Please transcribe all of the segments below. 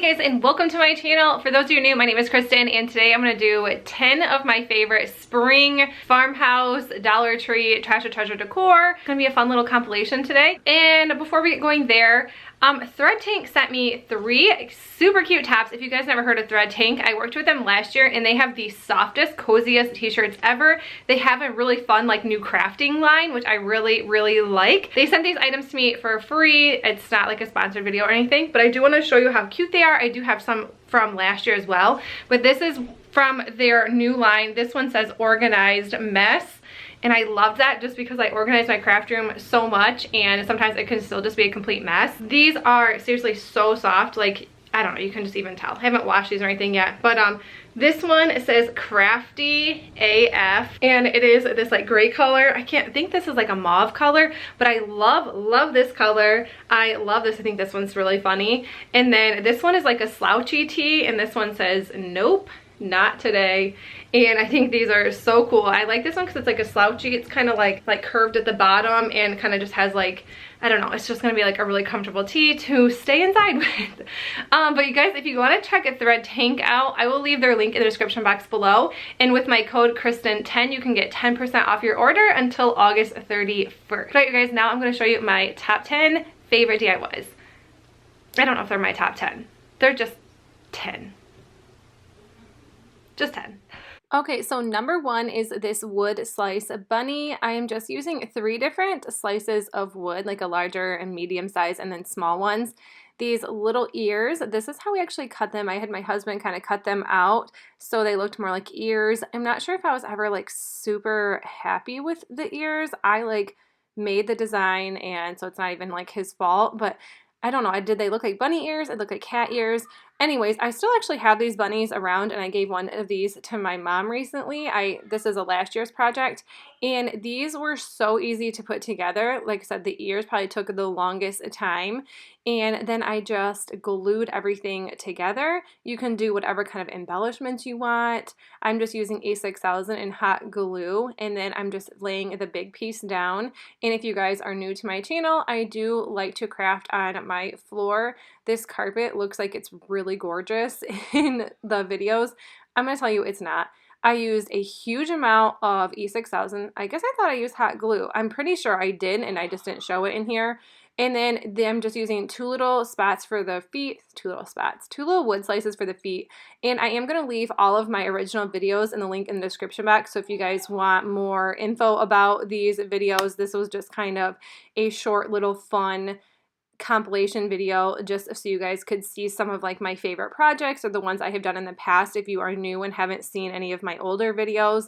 guys, and welcome to my channel. For those of you new, my name is Kristen, and today I'm going to do 10 of my favorite spring Farmhouse, Dollar Tree, Trash or Treasure decor. It's going to be a fun little compilation today. And before we get going there, Thread Tank sent me 3 super cute tops. If you guys never heard of Thread Tank, I worked with them last year, and they have the softest, coziest t-shirts ever. They have a really fun like new crafting line, which I really like. They sent these items to me for free. It's not like a sponsored video or anything, but I do want to show you how cute they are. I do have some from last year as well, but this is from their new line. This one says Organized Mess. And I love that just because I organize my craft room so much, and sometimes it can still just be a complete mess. These are seriously so soft, like, I don't know, you can just even tell. I haven't washed these or anything yet, but this one, it says Crafty AF, and it is this like gray color. I can't think this is like a mauve color, but I love this color. I love this. I think this one's really funny. And then this one is like a slouchy tee, and this one says Nope, Not Today. And I think these are so cool. I like this one because it's like a slouchy. It's kind of like curved at the bottom, and kind of just has like, I don't know, it's just gonna be like a really comfortable tee to stay inside with. But you guys, if you want to check a Thread Tank out, I will leave their link in the description box below. And with my code Kristen10, you can get 10% off your order until August 31st. Right, you guys, now I'm gonna show you my top 10 favorite DIYs. I don't know if they're my top 10. They're just 10. Just 10. Okay, so number 1 is this wood slice bunny. I am just using 3 different slices of wood, like a larger and medium size and then small ones. These little ears, this is how we actually cut them. I had my husband kind of cut them out so they looked more like ears. I'm not sure if I was ever like super happy with the ears. I like made the design, and so it's not even like his fault, but I don't know. Did they look like bunny ears? It looked like cat ears. Anyways, I still actually have these bunnies around, and I gave one of these to my mom recently. This is a last year's project, and these were so easy to put together. Like I said, the ears probably took the longest time, and then I just glued everything together. You can do whatever kind of embellishments you want. I'm just using A6000 and hot glue, and then I'm just laying the big piece down. And if you guys are new to my channel, I do like to craft on my floor. This carpet looks like it's really gorgeous in the videos. I'm going to tell you it's not. I used a huge amount of E6000. I guess I thought I used hot glue. I'm pretty sure I did, and I just didn't show it in here. And then I'm just using 2 little spots for the feet, 2 little wood slices for the feet. And I am going to leave all of my original videos in the link in the description box. So if you guys want more info about these videos, this was just kind of a short little fun compilation video just so you guys could see some of like my favorite projects or the ones I have done in the past. If you are new and haven't seen any of my older videos,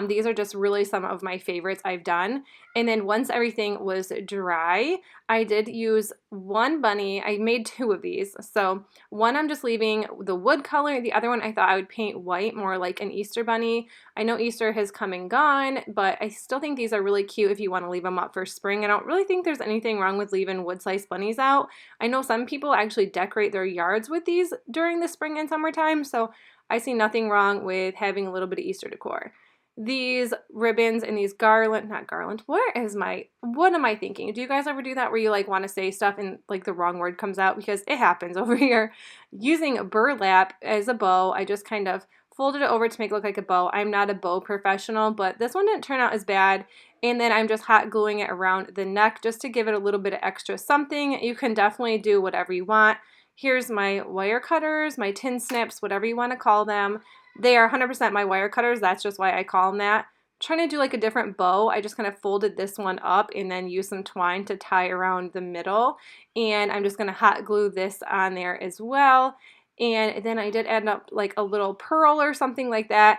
these are just really some of my favorites I've done. And then once everything was dry, I did use 1 bunny. I made 2 of these. So one I'm just leaving the wood color. The other one I thought I would paint white, more like an Easter bunny. I know Easter has come and gone, but I still think these are really cute if you want to leave them up for spring. I don't really think there's anything wrong with leaving wood slice bunnies out. I know some people actually decorate their yards with these during the spring and summertime, so I see nothing wrong with having a little bit of Easter decor. These ribbons and these not garland, what am I thinking? Do you guys ever do that where you like want to say stuff and like the wrong word comes out? Because it happens over here. Using burlap as a bow, I just kind of folded it over to make it look like a bow. I'm not a bow professional, but this one didn't turn out as bad. And then I'm just hot gluing it around the neck just to give it a little bit of extra something. You can definitely do whatever you want. Here's my wire cutters, my tin snips, whatever you want to call them. They are 100% my wire cutters. That's just why I call them that. I'm trying to do like a different bow. I just kind of folded this one up and then used some twine to tie around the middle. And I'm just going to hot glue this on there as well. And then I did end up like a little pearl or something like that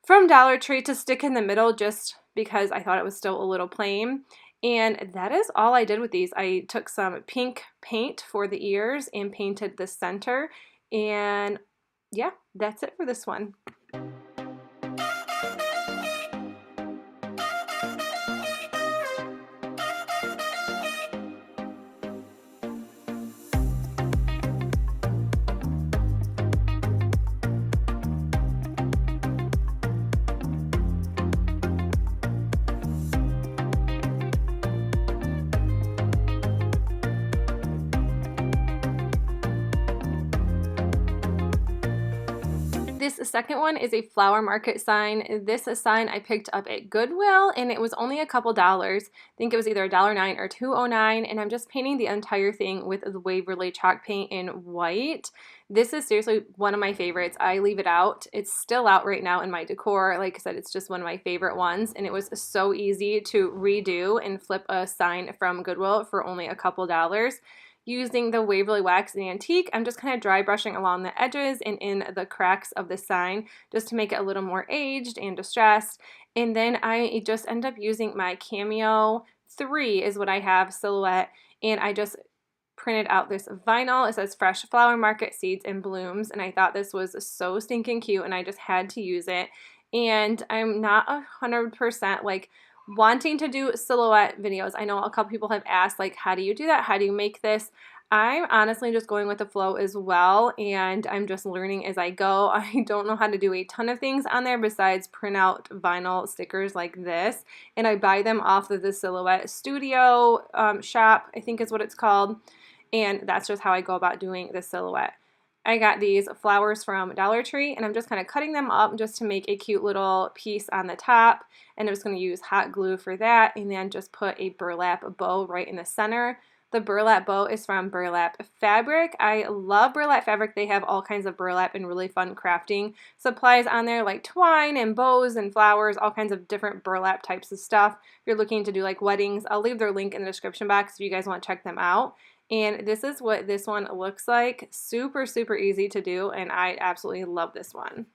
from Dollar Tree to stick in the middle just because I thought it was still a little plain. And that is all I did with these. I took some pink paint for the ears and painted the center. And yeah, that's it for this one. This second one is a flower market sign. This sign I picked up at Goodwill, and it was only a couple dollars. I think it was either $1.09 or $2.09, and I'm just painting the entire thing with the Waverly chalk paint in white. This is seriously one of my favorites. I leave it out. It's still out right now in my decor. Like I said, it's just one of my favorite ones, and it was so easy to redo and flip a sign from Goodwill for only a couple dollars. Using the Waverly Wax and Antique, I'm just kind of dry brushing along the edges and in the cracks of the sign just to make it a little more aged and distressed. And then I just end up using my Cameo 3 is what I have, silhouette, and I just printed out this vinyl. It says Fresh Flower Market Seeds and Blooms, and I thought this was so stinking cute, and I just had to use it. And I'm not 100% like wanting to do silhouette videos. I know a couple people have asked, like, how do you do that? How do you make this? I'm honestly just going with the flow as well, and I'm just learning as I go. I don't know how to do a ton of things on there besides print out vinyl stickers like this, and I buy them off of the Silhouette Studio shop, I think is what it's called, and that's just how I go about doing the silhouette. I got these flowers from Dollar Tree, and I'm just kind of cutting them up just to make a cute little piece on the top, and I'm just going to use hot glue for that, and then just put a burlap bow right in the center. The burlap bow is from Burlap Fabric. I love Burlap Fabric. They have all kinds of burlap and really fun crafting supplies on there, like twine and bows and flowers, all kinds of different burlap types of stuff. If you're looking to do like weddings, I'll leave their link in the description box if you guys want to check them out. And this is what this one looks like. Super, super easy to do, and I absolutely love this one.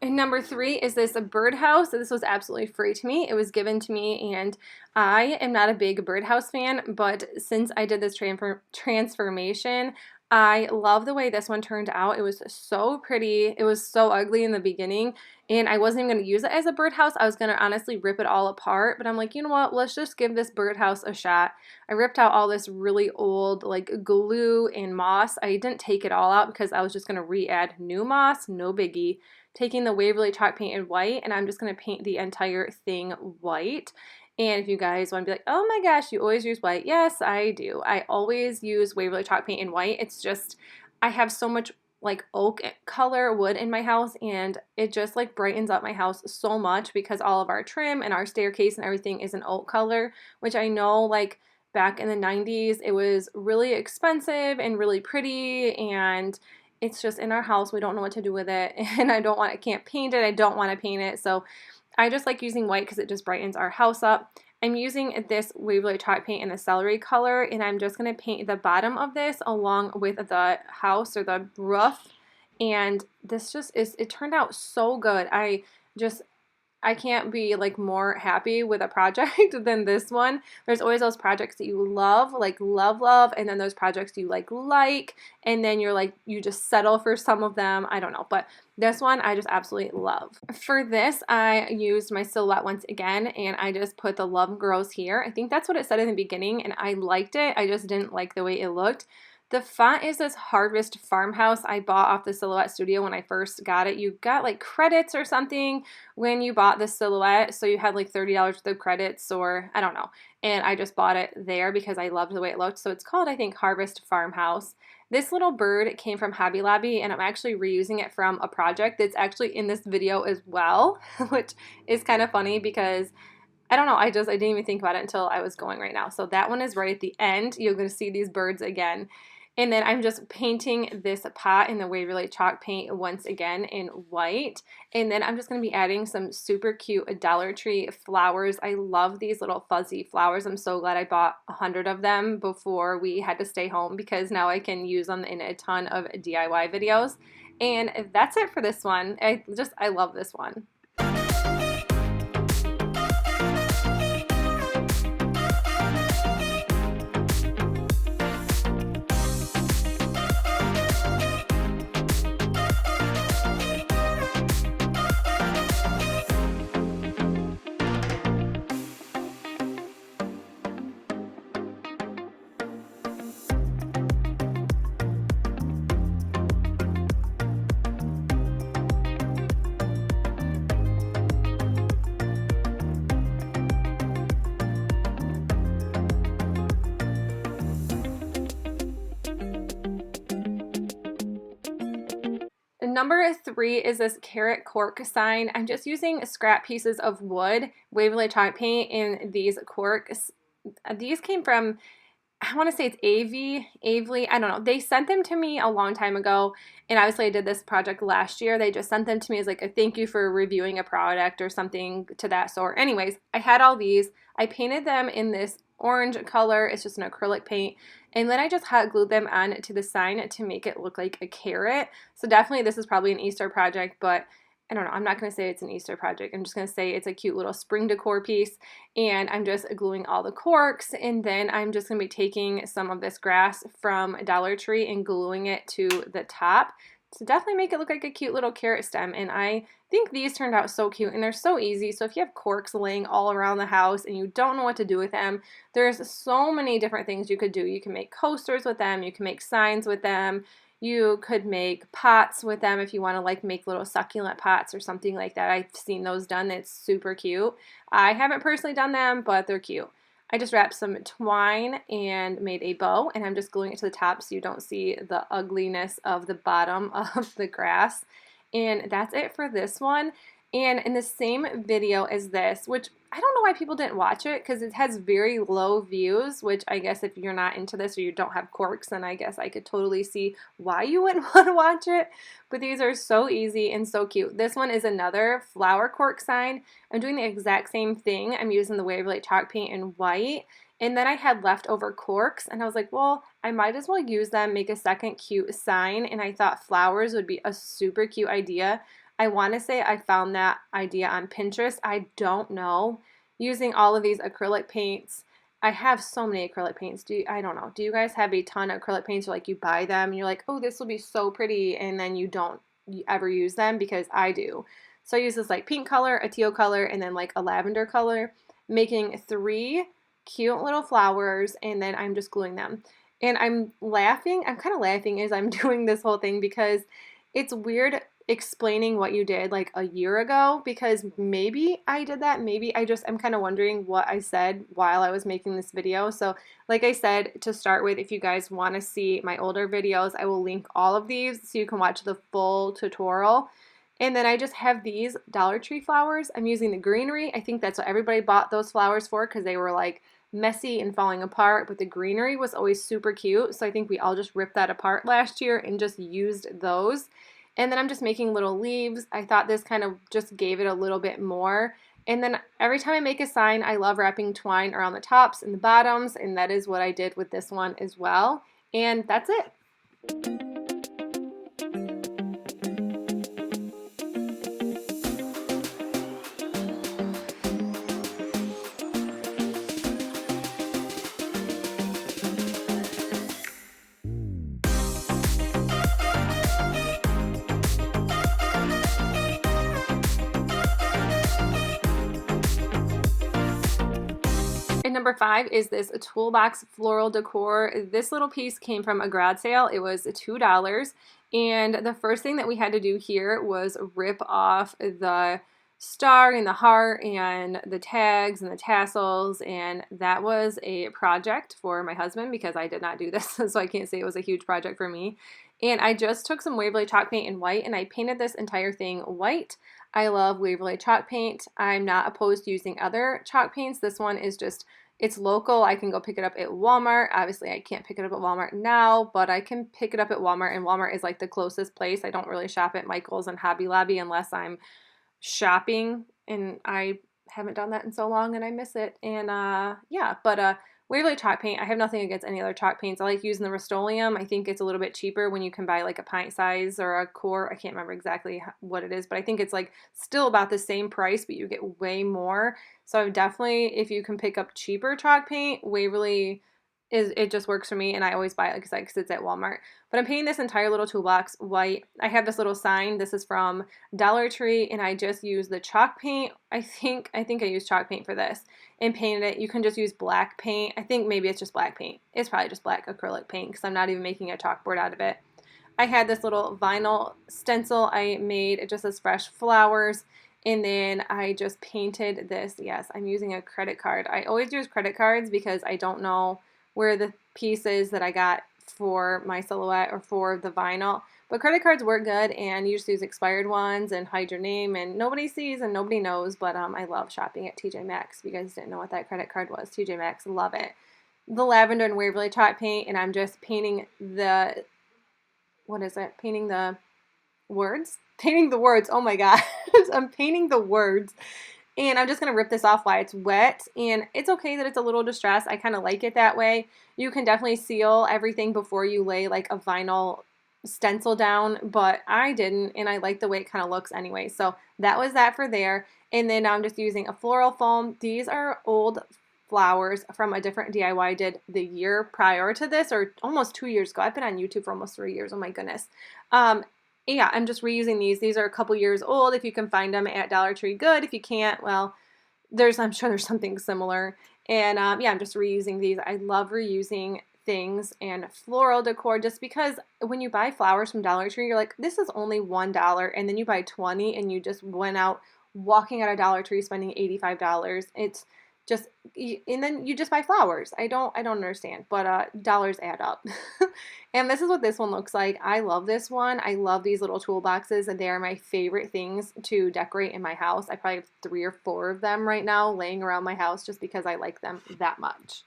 Number 3 is this birdhouse. This was absolutely free to me. It was given to me, and I am not a big birdhouse fan, but since I did this transformation, I love the way this one turned out. It was so pretty. It was so ugly in the beginning, and I wasn't even going to use it as a birdhouse. I was going to honestly rip it all apart, but I'm like, you know what? Let's just give this birdhouse a shot. I ripped out all this really old like glue and moss. I didn't take it all out because I was just going to re-add new moss, no biggie. Taking the Waverly chalk paint in white, and I'm just going to paint the entire thing white. And if you guys want to be like, oh my gosh, you always use white. Yes, I do. I always use Waverly chalk paint in white. It's just, I have so much like oak color wood in my house, and it just like brightens up my house so much because all of our trim and our staircase and everything is an oak color, which I know like back in the 90s, it was really expensive and really pretty, and it's just in our house. We don't know what to do with it, and I can't paint it. I don't want to paint it. So I just like using white because it just brightens our house up. I'm using this Waverly chalk paint in the celery color, and I'm just going to paint the bottom of this along with the house or the roof. And this just is, it turned out so good. I can't be like more happy with a project than this one. There's always those projects that you love, like love, and then those projects you like, and then you're like, you just settle for some of them. I don't know, but this one I just absolutely love. For this, I used my silhouette once again, and I just put the Love Grows Here. I think that's what it said in the beginning, and I liked it. I just didn't like the way it looked. The font is this Harvest Farmhouse I bought off the Silhouette Studio when I first got it. You got like credits or something when you bought the Silhouette, so you had like $30 worth of credits, or I don't know. And I just bought it there because I loved the way it looked. So it's called, I think, Harvest Farmhouse. This little bird came from Hobby Lobby, and I'm actually reusing it from a project that's actually in this video as well, which is kind of funny because I don't know, I didn't even think about it until I was going right now. So that one is right at the end. You're going to see these birds again. And then I'm just painting this pot in the Waverly chalk paint once again in white. And then I'm just going to be adding some super cute Dollar Tree flowers. I love these little fuzzy flowers. I'm so glad I bought 100 of them before we had to stay home because now I can use them in a ton of DIY videos. And that's it for this one. I love this one. number 3 is this carrot cork sign. I'm just using scrap pieces of wood, Waverly chalk paint, and these corks. These came from, I want to say it's Avely, I don't know. They sent them to me a long time ago, and obviously I did this project last year. They just sent them to me as like a thank you for reviewing a product or something to that sort. Anyways, I had all these. I painted them in this orange color. It's just an acrylic paint. And then I just hot glued them on to the sign to make it look like a carrot. So definitely this is probably an Easter project, but I don't know, I'm not going to say it's an Easter project. I'm just going to say it's a cute little spring decor piece, and I'm just gluing all the corks, and then I'm just going to be taking some of this grass from Dollar Tree and gluing it to the top to definitely make it look like a cute little carrot stem. And I think these turned out so cute, and they're so easy. So if you have corks laying all around the house and you don't know what to do with them, there's so many different things you could do. You can make coasters with them, you can make signs with them, you could make pots with them if you want to like make little succulent pots or something like that. I've seen those done. It's super cute. I haven't personally done them, but they're cute. I just wrapped some twine and made a bow, and I'm just gluing it to the top so you don't see the ugliness of the bottom of the grass. And that's it for this one. And in the same video as this, which I don't know why people didn't watch it, because it has very low views, which I guess if you're not into this or you don't have corks, then I guess I could totally see why you wouldn't want to watch it. But these are so easy and so cute. This one is another flower cork sign. I'm doing the exact same thing. I'm using the Waverly chalk paint in white. And then I had leftover corks, and I was like, well, I might as well use them, make a second cute sign. And I thought flowers would be a super cute idea. I want to say I found that idea on Pinterest. I don't know. Using all of these acrylic paints. I have so many acrylic paints. I don't know. Do you guys have a ton of acrylic paints, or like you buy them and you're like, oh, this will be so pretty, and then you don't ever use them? Because I do. So I use this like pink color, a teal color, and then like a lavender color, making 3 cute little flowers, and then I'm just gluing them. And I'm laughing. I'm kind of laughing as I'm doing this whole thing because it's weird explaining what you did like a year ago, because maybe I did that, maybe I'm kind of wondering what I said while I was making this video. So like I said, to start with, if you guys want to see my older videos, I will link all of these so you can watch the full tutorial. And then I just have these Dollar Tree flowers. I'm using the greenery. I think that's what everybody bought those flowers for, because they were like messy and falling apart, but the greenery was always super cute. So I think we all just ripped that apart last year and just used those. And then I'm just making little leaves. I thought this kind of just gave it a little bit more. And then every time I make a sign, I love wrapping twine around the tops and the bottoms, and that is what I did with this one as well. And that's it. And number 5 is this toolbox floral decor. This little piece came from a garage sale. It was $2. And the first thing that we had to do here was rip off the star and the heart and the tags and the tassels. And that was a project for my husband, because I did not do this. So I can't say it was a huge project for me. And I just took some Waverly chalk paint in white, and I painted this entire thing white. I love Waverly chalk paint. I'm not opposed to using other chalk paints. This one is just, it's local. I can go pick it up at Walmart. Obviously, I can't pick it up at Walmart now, but I can pick it up at Walmart, and Walmart is like the closest place. I don't really shop at Michael's and Hobby Lobby unless I'm shopping, and I haven't done that in so long, and I miss it. And yeah, but Waverly chalk paint, I have nothing against any other chalk paints. I like using the Rust-Oleum. I think it's a little bit cheaper when you can buy like a pint size or a quart. I can't remember exactly what it is, but I think it's like still about the same price, but you get way more. So definitely, if you can pick up cheaper chalk paint, Waverly it just works for me, and I always buy it, like I said, because it's at Walmart. But I'm painting this entire little toolbox white. I have this little sign. This is from Dollar Tree, and I just used the chalk paint. I think I used chalk paint for this and painted it. You can just use black paint. I think maybe it's just black paint. It's probably just black acrylic paint, because I'm not even making a chalkboard out of it. I had this little vinyl stencil I made. It just says fresh flowers. And then I just painted this. Yes, I'm using a credit card. I always use credit cards because I don't know where the piece is that I got for my silhouette or for the vinyl. But credit cards work good, and you just use expired ones and hide your name, and nobody sees and nobody knows. But I love shopping at TJ Maxx. If you guys didn't know what that credit card was, TJ Maxx, love it. The lavender and Waverly chalk paint, and I'm just painting the, what is it? Painting the words? Painting the words. Oh my god. I'm painting the words. And I'm just going to rip this off while it's wet. And it's okay that it's a little distressed. I kind of like it that way. You can definitely seal everything before you lay like a vinyl stencil down, but I didn't, and I like the way it kind of looks anyway. So that was that for there. And then now I'm just using a floral foam. These are old flowers from a different DIY I did the year prior to this, or almost 2 years ago. I've been on YouTube for almost 3 years. Oh my goodness. Yeah, I'm just reusing these. These are a couple years old. If you can find them at Dollar Tree, good. If you can't, well, I'm sure there's something similar. And yeah, I'm just reusing these. I love reusing things and floral decor, just because when you buy flowers from Dollar Tree, you're like, this is only $1, and then you buy 20 and you just went out walking out of Dollar Tree spending $85. It's just, and then you just buy flowers. I don't understand, but dollars add up. And this is what this one looks like. I love this one. I love these little toolboxes, and they are my favorite things to decorate in my house. I probably have 3 or 4 of them right now laying around my house just because I like them that much.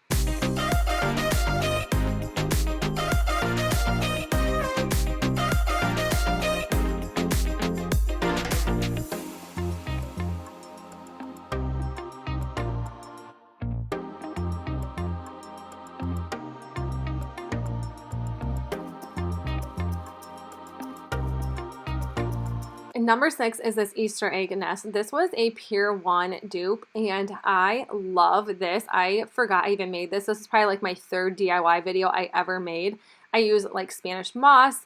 Number 6 is this Easter egg nest. This was a Pier 1 dupe, and I love this. I forgot I even made this. This is probably like my 3rd DIY video I ever made. I use like Spanish moss,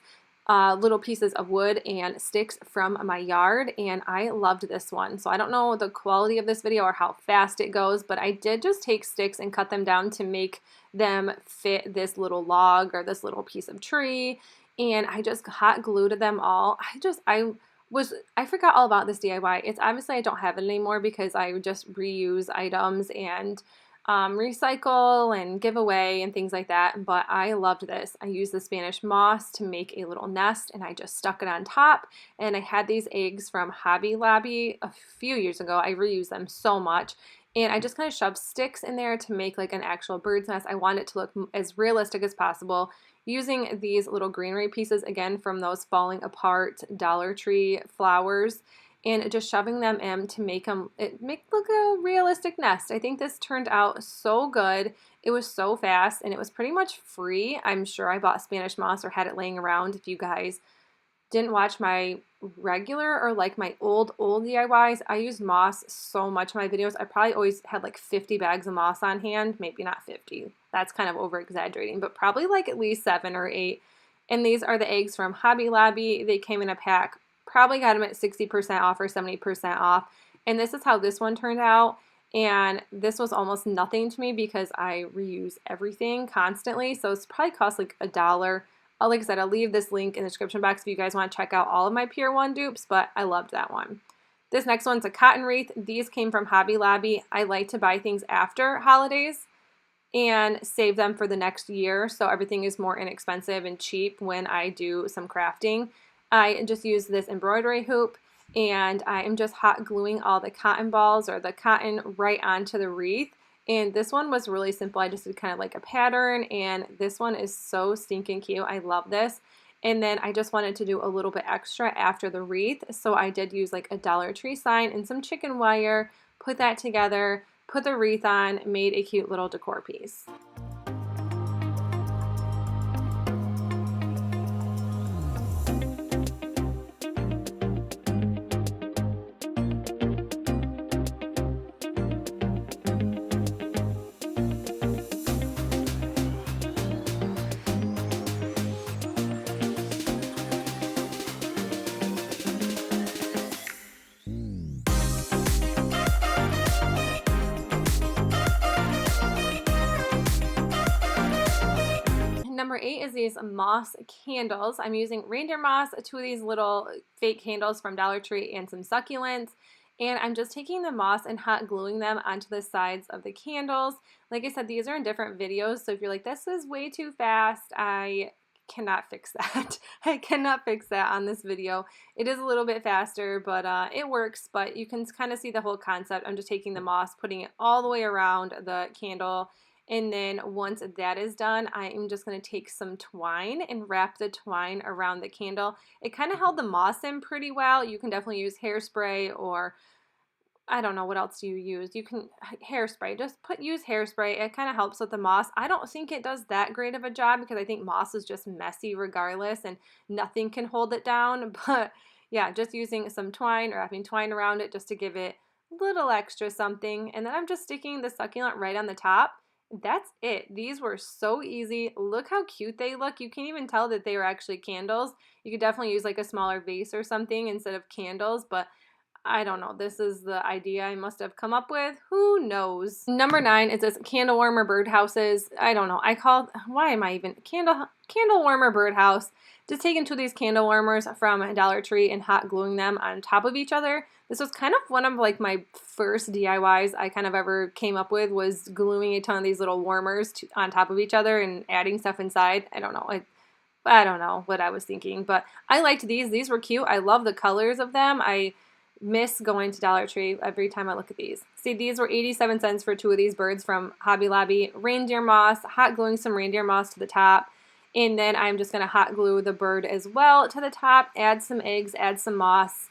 little pieces of wood, and sticks from my yard, and I loved this one. So I don't know the quality of this video or how fast it goes, but I did just take sticks and cut them down to make them fit this little log or this little piece of tree, and I just hot glued them all. I forgot all about this DIY. It's obviously I don't have it anymore because I just reuse items and recycle and give away and things like that. But I loved this. I used the Spanish moss to make a little nest, and I just stuck it on top. And I had these eggs from Hobby Lobby a few years ago. I reuse them so much. And I just kind of shoved sticks in there to make like an actual bird's nest. I wanted it to look as realistic as possible, using these little greenery pieces, again, from those falling apart Dollar Tree flowers, and just shoving them in to make look a realistic nest. I think this turned out so good. It was so fast, and it was pretty much free. I'm sure I bought Spanish moss or had it laying around. If you guys didn't watch my regular or like my old DIYs, I used moss so much in my videos. I probably always had like 50 bags of moss on hand. Maybe not 50. That's kind of over exaggerating, but probably like at least 7 or 8. And these are the eggs from Hobby Lobby. They came in a pack. Probably got them at 60% off or 70% off. And this is how this one turned out. And this was almost nothing to me because I reuse everything constantly. So it's probably cost like $1. Like I said, I'll leave this link in the description box if you guys want to check out all of my Pier 1 dupes, but I loved that one. This next one's a cotton wreath. These came from Hobby Lobby. I like to buy things after holidays and save them for the next year, so everything is more inexpensive and cheap when I do some crafting. I just use this embroidery hoop, and I am just hot gluing all the cotton balls or the cotton right onto the wreath. And this one was really simple. I just did kind of like a pattern, and this one is so stinking cute. I love this. And then I just wanted to do a little bit extra after the wreath, so I did use like a Dollar Tree sign and some chicken wire, put that together, put the wreath on, made a cute little decor piece. Number 8 is these moss candles. I'm using reindeer moss, 2 of these little fake candles from Dollar Tree, and some succulents. And I'm just taking the moss and hot gluing them onto the sides of the candles. Like I said, these are in different videos, so if you're like, this is way too fast, I cannot fix that. I cannot fix that on this video. It is a little bit faster, but it works, but you can kind of see the whole concept. I'm just taking the moss, putting it all the way around the candle, and then once that is done, I am just going to take some twine and wrap the twine around the candle. It kind of held the moss in pretty well. You can definitely use hairspray, or I don't know, what else do you use? You can hairspray. Just use hairspray. It kind of helps with the moss. I don't think it does that great of a job because I think moss is just messy regardless and nothing can hold it down. But yeah, just using some twine, wrapping twine around it just to give it a little extra something. And then I'm just sticking the succulent right on the top. That's it. These were so easy. Look how cute they look. You can't even tell that they were actually candles. You could definitely use like a smaller vase or something instead of candles, but I don't know. This is the idea I must have come up with. Who knows? Number 9 is this candle warmer birdhouses. I don't know. Why am I even candle warmer birdhouse? Just taking 2 of these candle warmers from Dollar Tree and hot gluing them on top of each other. This was kind of one of like my first DIYs I kind of ever came up with, was gluing a ton of these little warmers on top of each other and adding stuff inside. I don't know. I don't know what I was thinking, but I liked these. These were cute. I love the colors of them. I miss going to Dollar Tree every time I look at these. See, these were 87 cents for 2 of these birds from Hobby Lobby. Reindeer moss, hot gluing some reindeer moss to the top. And then I'm just going to hot glue the bird as well to the top, add some eggs, add some moss.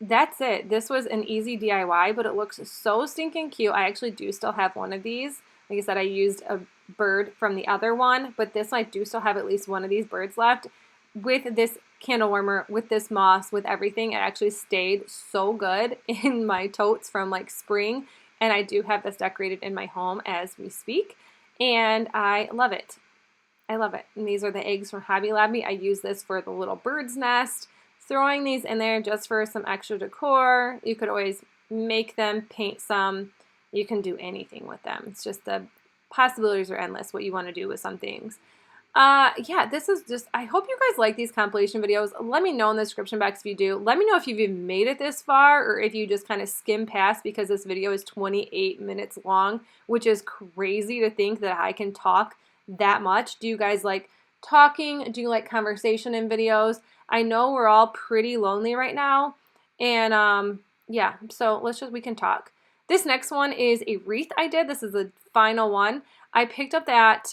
That's it. This was an easy DIY, but it looks so stinking cute. I actually do still have one of these. Like I said, I used a bird from the other one, but this I do still have at least one of these birds left. With this candle warmer, with this moss, with everything, it actually stayed so good in my totes from like spring, and I do have this decorated in my home as we speak, and I love it. I love it. And these are the eggs from Hobby Lobby. I use this for the little bird's nest, throwing these in there just for some extra decor. You could always make them, paint some. You can do anything with them. It's just the possibilities are endless what you want to do with some things. Yeah, this is just, I hope you guys like these compilation videos. Let me know in the description box if you do. Let me know if you've even made it this far, or if you just kind of skim past, because this video is 28 minutes long, which is crazy to think that I can talk that much. Do you guys like talking? Do you like conversation in videos? I know we're all pretty lonely right now, and yeah, so we can talk. This next one is a wreath I did. This is the final one. I picked up that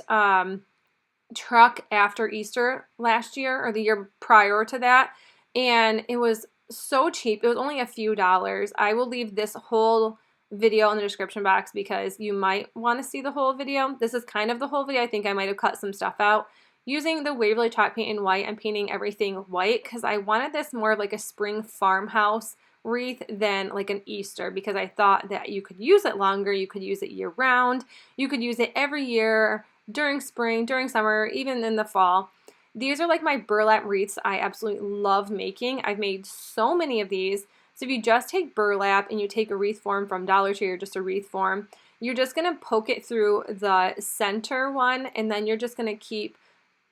truck after Easter last year, or the year prior to that, and it was so cheap. It was only a few dollars. I will leave this whole video in the description box because you might want to see the whole video. This is kind of the whole video. I think I might have cut some stuff out. Using the Waverly chalk paint in white, I'm painting everything white because I wanted this more of like a spring farmhouse wreath than like an Easter, because I thought that you could use it longer. You could use it year round. You could use it every year, during spring, during summer, even in the fall. These are like my burlap wreaths I absolutely love making. I've made so many of these. So if you just take burlap and you take a wreath form from Dollar Tree, or just a wreath form, you're just going to poke it through the center one, and then you're just going to keep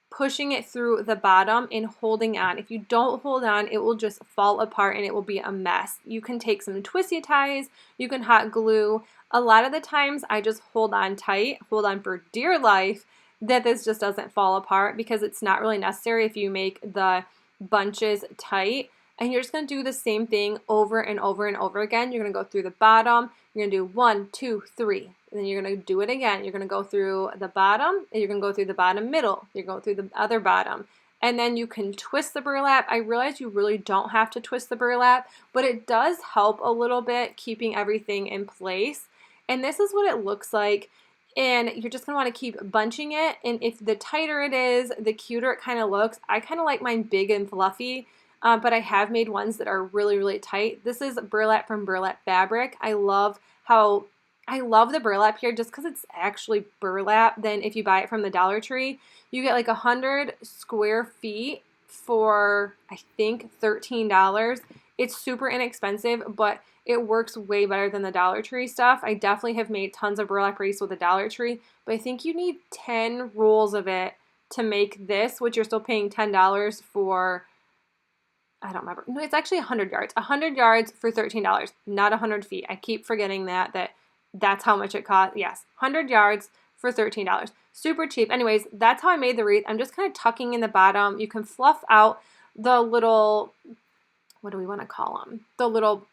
pushing it through the bottom and holding on. If you don't hold on, it will just fall apart and it will be a mess. You can take some twisty ties, you can hot glue. A lot of the times I just hold on tight, hold on for dear life, that this just doesn't fall apart, because it's not really necessary if you make the bunches tight. And you're just going to do the same thing over and over and over again. You're going to go through the bottom. You're going to do 1, 2, 3. And then you're going to do it again. You're going to go through the bottom, and you're going to go through the bottom middle. You're going through the other bottom. And then you can twist the burlap. I realize you really don't have to twist the burlap, but it does help a little bit keeping everything in place. And this is what it looks like. And you're just going to want to keep bunching it. And if the tighter it is, the cuter it kind of looks. I kind of like mine big and fluffy. But I have made ones that are really, really tight. This is burlap from Burlap Fabric. I love the burlap here just because it's actually burlap. Then if you buy it from the Dollar Tree, you get like 100 square feet for, I think, $13. It's super inexpensive, but it works way better than the Dollar Tree stuff. I definitely have made tons of burlap wreaths with the Dollar Tree, but I think you need 10 rolls of it to make this, which you're still paying $10 for. I don't remember. No, it's actually 100 yards. 100 yards for $13, not 100 feet. I keep forgetting that's how much it costs. Yes, 100 yards for $13. super cheap. Anyways, that's how I made the wreath. I'm just kind of tucking in the bottom. You can fluff out the little, what do we want to call them? The little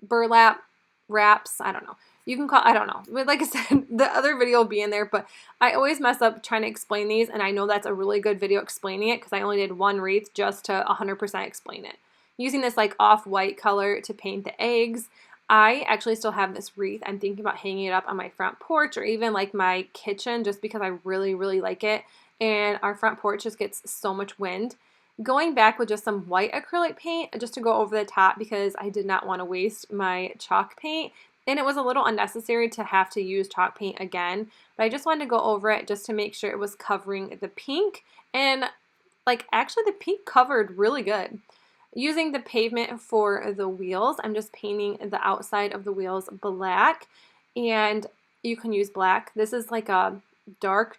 burlap wraps. I don't know. You can call, I don't know. But like I said, the other video will be in there, but I always mess up trying to explain these, and I know that's a really good video explaining it because I only did one wreath just to 100% explain it. Using this like off-white color to paint the eggs. I actually still have this wreath. I'm thinking about hanging it up on my front porch or even like my kitchen just because I really, really like it. And our front porch just gets so much wind. Going back with just some white acrylic paint just to go over the top because I did not want to waste my chalk paint. And it was a little unnecessary to have to use chalk paint again. But I just wanted to go over it just to make sure it was covering the pink. And like actually the pink covered really good. Using the pavement for the wheels, I'm just painting the outside of the wheels black, and you can use black. This is like a dark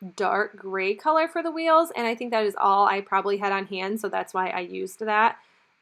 gray color for the wheels, and I think that is all I probably had on hand, so that's why I used that.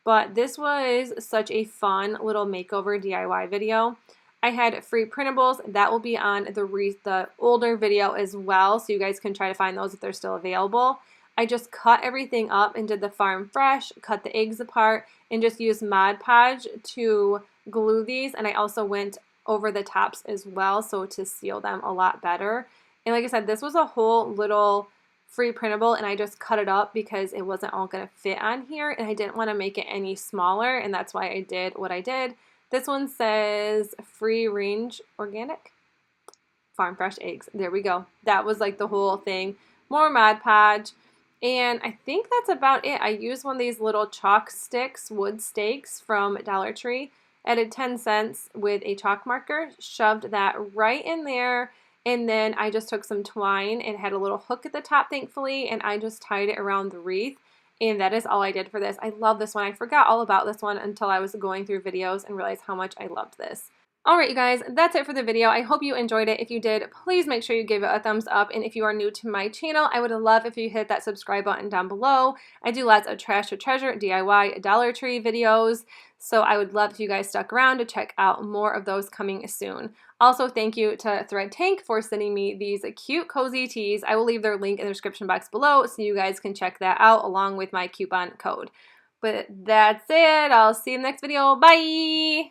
But this was such a fun little makeover DIY video. I had free printables. That will be on the older video as well, so you guys can try to find those if they're still available. I just cut everything up and did the farm fresh, cut the eggs apart, and just used Mod Podge to glue these. And I also went over the tops as well, so to seal them a lot better. And like I said, this was a whole little free printable, and I just cut it up because it wasn't all going to fit on here, and I didn't want to make it any smaller, and that's why I did what I did. This one says free range organic farm fresh eggs. There we go. That was like the whole thing. More Mod Podge. And I think that's about it. I used one of these little chalk sticks, wood stakes from Dollar Tree. Added 10 cents with a chalk marker, shoved that right in there, and then I just took some twine and had a little hook at the top, thankfully, and I just tied it around the wreath. And that is all I did for this. I love this one. I forgot all about this one until I was going through videos and realized how much I loved this. Alright you guys, that's it for the video. I hope you enjoyed it. If you did, please make sure you give it a thumbs up. And if you are new to my channel, I would love if you hit that subscribe button down below. I do lots of trash or treasure, DIY, Dollar Tree videos. So I would love if you guys stuck around to check out more of those coming soon. Also, thank you to Thread Tank for sending me these cute cozy tees. I will leave their link in the description box below so you guys can check that out along with my coupon code. But that's it. I'll see you in the next video. Bye!